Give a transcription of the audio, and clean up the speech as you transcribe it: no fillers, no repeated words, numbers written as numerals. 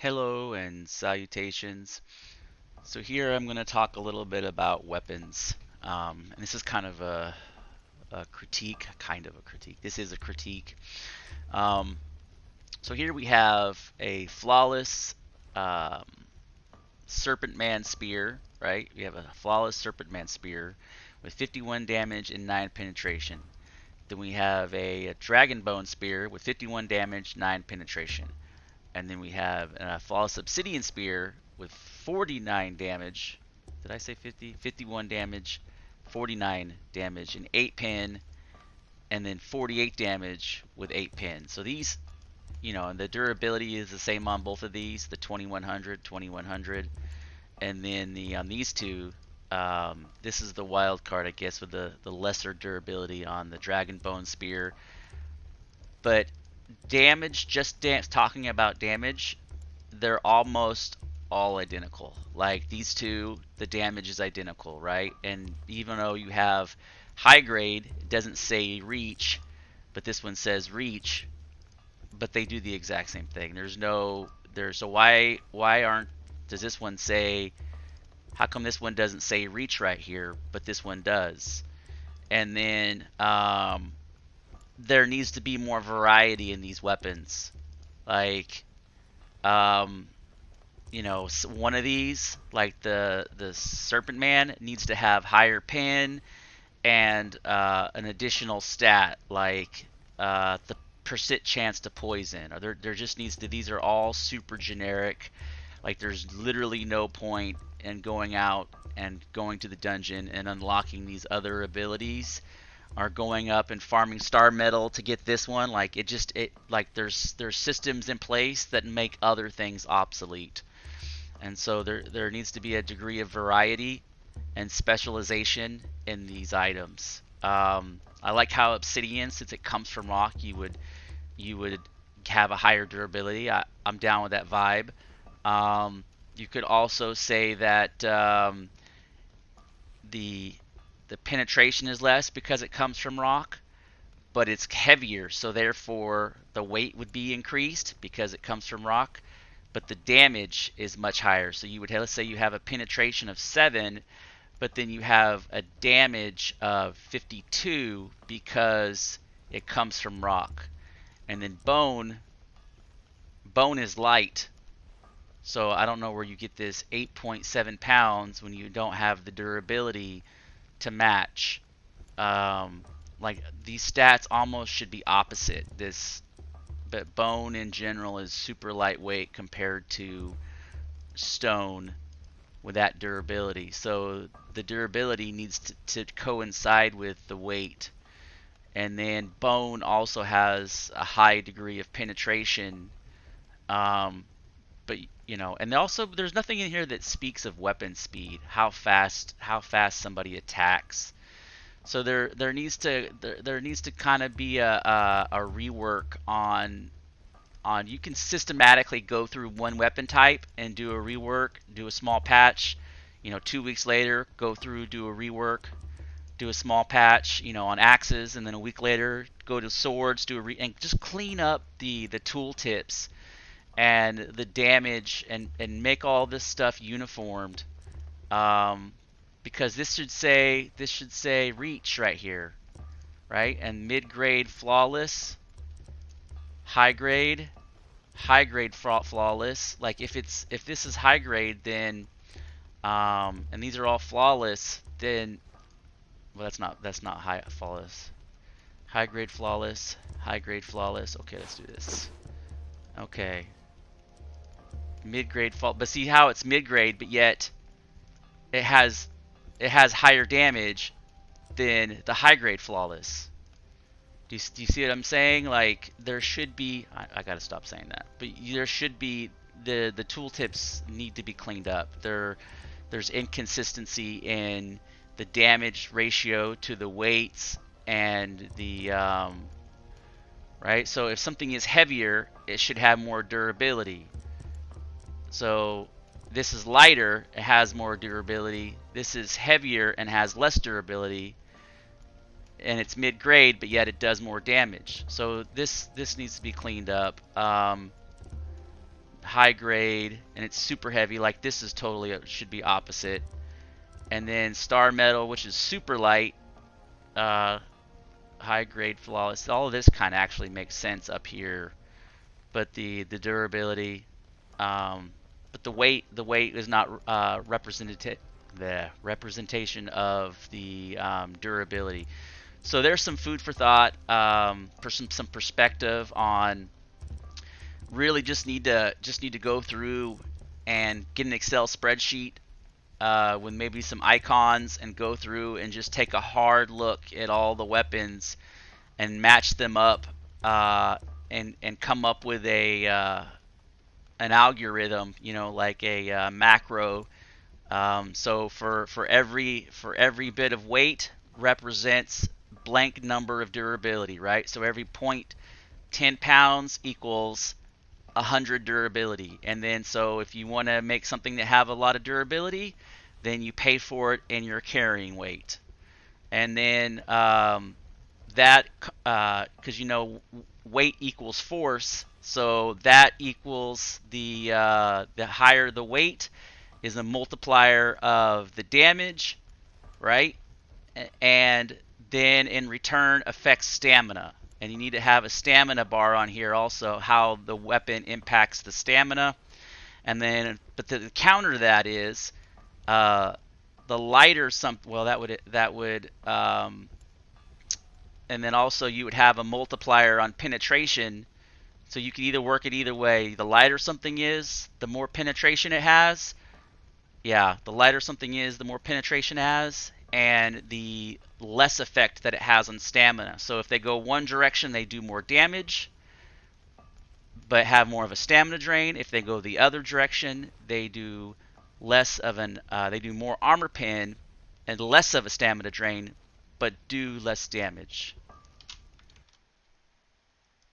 Hello and salutations. So here I'm going to talk a little bit about weapons. And this is kind of a critique, kind of a critique. This is a critique. Um, so here we have a flawless um, Serpent Man spear, right? We have a flawless Serpent Man spear with 51 damage and 9 penetration. Then we have a Dragon Bone spear with 51 damage, 9 penetration. And then we have a Flawless Obsidian Spear with 49 damage. Did I say 50? 51 damage, 49 damage, and 8 pin, and then 48 damage with 8 pin. So these, and the durability is the same on both of these, the 2100, 2100. And then on these two, this is the wild card, I guess, with the lesser durability on the Dragon Bone Spear. But damage, talking about damage, they're almost all identical. Like these two, the damage is identical, right? And even though you have high grade, it doesn't say reach, but this one says reach, but they do the exact same thing. So why aren't does this one say, how come this one doesn't say reach right here, but this one does? And then there needs to be more variety in these weapons. Like, um, one of these, like the Serpent Man, needs to have higher pin and an additional stat like the percent chance to poison. Or there just needs to. These are all super generic. Like there's literally no point in going out and going to the dungeon and unlocking these other abilities, are going up and farming star metal to get this one. Like it like there's systems in place that make other things obsolete. And so there needs to be a degree of variety and specialization in these items. I like how obsidian, since it comes from rock, you would have a higher durability. I'm down with that vibe. You could also say that the the penetration is less because it comes from rock, but it's heavier, so therefore the weight would be increased because it comes from rock, but the damage is much higher. So you would, let's say you have a penetration of 7, but then you have a damage of 52 because it comes from rock. And then bone is light. So I don't know where you get this 8.7 pounds when you don't have the durability to match. Like these stats almost should be opposite. But bone in general is super lightweight compared to stone with that durability. So the durability needs to coincide with the weight. And then bone also has a high degree of penetration. Um, but and also there's nothing in here that speaks of weapon speed, how fast somebody attacks. So there needs to kind of be a rework on you can systematically go through one weapon type and do a rework, do a small patch. 2 weeks later, go through, do a rework, do a small patch. On axes, and then a week later, go to swords, and just clean up the tooltips and the damage and make all this stuff uniformed. Um, because this should say reach right here, right? And mid grade flawless, high grade, flawless. Like if this is high grade, then and these are all flawless, then well that's not high flawless. High grade flawless, high grade flawless. Okay, let's do this. Okay, mid grade fall. But see how it's mid grade, but yet it has higher damage than the high grade flawless. Do you see what I'm saying? Like there should be. I gotta stop saying that. But there should be the tooltips need to be cleaned up. There's inconsistency in the damage ratio to the weights and the right. So if something is heavier, it should have more durability. So this is lighter, it has more durability. This is heavier and has less durability, and it's mid-grade, but yet it does more damage. So this needs to be cleaned up. high grade, and it's super heavy. Like this is totally should be opposite. And then star metal, which is super light, high grade, flawless. All of this kind of actually makes sense up here, but the durability, but the weight is not the representation of the durability. So there's some food for thought, for some perspective on. Really just need to go through and get an Excel spreadsheet with maybe some icons and go through and just take a hard look at all the weapons and match them up, and come up with a an algorithm, like a macro. So for every bit of weight represents blank number of durability, right? So every point 10 pounds equals 100 durability. And then so if you want to make something that have a lot of durability, then you pay for it in your carrying weight. And then that, because weight equals force, so that equals the higher the weight is a multiplier of the damage, right? And then in return affects stamina. And you need to have a stamina bar on here also, how the weapon impacts the stamina. And then, but the counter to that is the lighter well, that would and then also you would have a multiplier on penetration. So you could either work it either way. The lighter something is, the more penetration it has. Yeah, the lighter something is, the more penetration it has, and the less effect that it has on stamina. So if they go one direction, they do more damage, but have more of a stamina drain. If they go the other direction, they do they do more armor pen and less of a stamina drain, but do less damage.